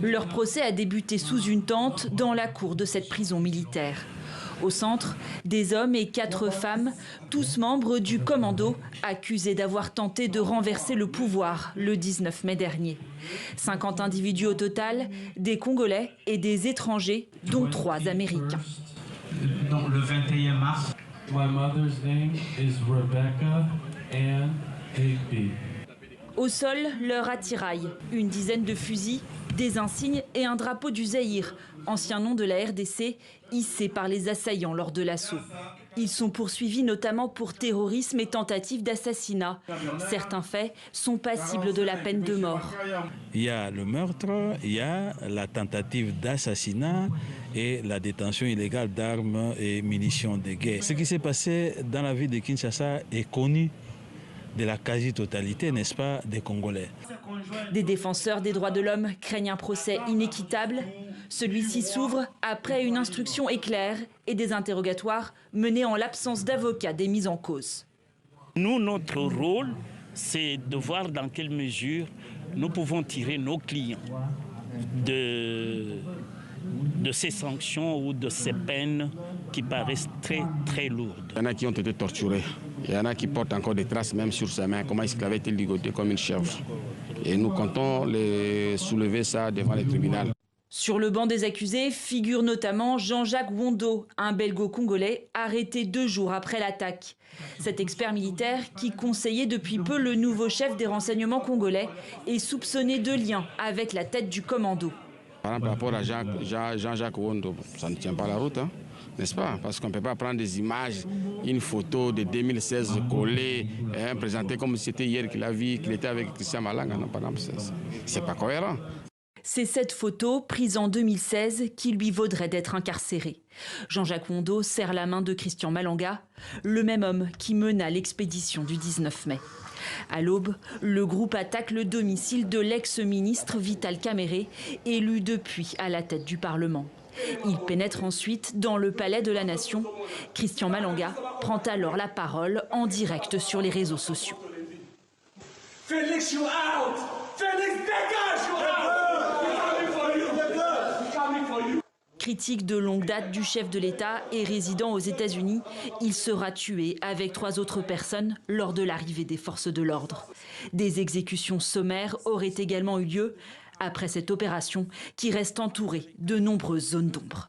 Leur procès a débuté sous une tente dans la cour de cette prison militaire. Au centre, des hommes et 4 femmes, tous membres du commando, accusés d'avoir tenté de renverser le pouvoir le 19 mai dernier. 50 individus au total, des Congolais et des étrangers, dont 3 Américains. Le 21 mars. My mother's name is Rebecca Ann Higby. Au sol, leur attirail, une dizaine de fusils, des insignes et un drapeau du Zaïre, ancien nom de la RDC, hissé par les assaillants lors de l'assaut. Ils sont poursuivis notamment pour terrorisme et tentative d'assassinat. Certains faits sont passibles de la peine de mort. Il y a le meurtre, il y a la tentative d'assassinat et la détention illégale d'armes et munitions de guerre. Ce qui s'est passé dans la ville de Kinshasa est connu de la quasi-totalité, n'est-ce pas, des Congolais. Des défenseurs des droits de l'homme craignent un procès inéquitable. Celui-ci s'ouvre après une instruction éclair et des interrogatoires menés en l'absence d'avocats des mis en cause. Nous, notre rôle, c'est de voir dans quelle mesure nous pouvons tirer nos clients de ces sanctions ou de ces peines qui paraissent très, très lourdes. Il y en a qui ont été torturés. Il y en a qui portent encore des traces même sur ses mains, comment ils avaient été ligotés comme une chèvre. Et nous comptons soulever ça devant les tribunaux. Sur le banc des accusés figure notamment Jean-Jacques Wondo, un belgo-congolais arrêté 2 jours après l'attaque. Cet expert militaire, qui conseillait depuis peu le nouveau chef des renseignements congolais, est soupçonné de liens avec la tête du commando. Par rapport à Jean-Jacques Wondo, ça ne tient pas la route, hein, n'est-ce pas? Parce qu'on ne peut pas prendre des images, une photo de 2016 collée, présentée comme si c'était hier qu'il a vu qu'il était avec Christian Malanga. Non, par exemple, c'est pas cohérent. C'est cette photo, prise en 2016, qui lui vaudrait d'être incarcéré. Jean-Jacques Wondo serre la main de Christian Malanga, le même homme qui mena l'expédition du 19 mai. À l'aube, le groupe attaque le domicile de l'ex-ministre Vital Kamerhe, élu depuis à la tête du Parlement. Il pénètre ensuite dans le palais de la Nation. Christian Malanga prend alors la parole en direct sur les réseaux sociaux. Félix, you out! Félix, dégage, you out! Critique de longue date du chef de l'État et résident aux États-Unis, il sera tué avec 3 autres personnes lors de l'arrivée des forces de l'ordre. Des exécutions sommaires auraient également eu lieu après cette opération qui reste entourée de nombreuses zones d'ombre.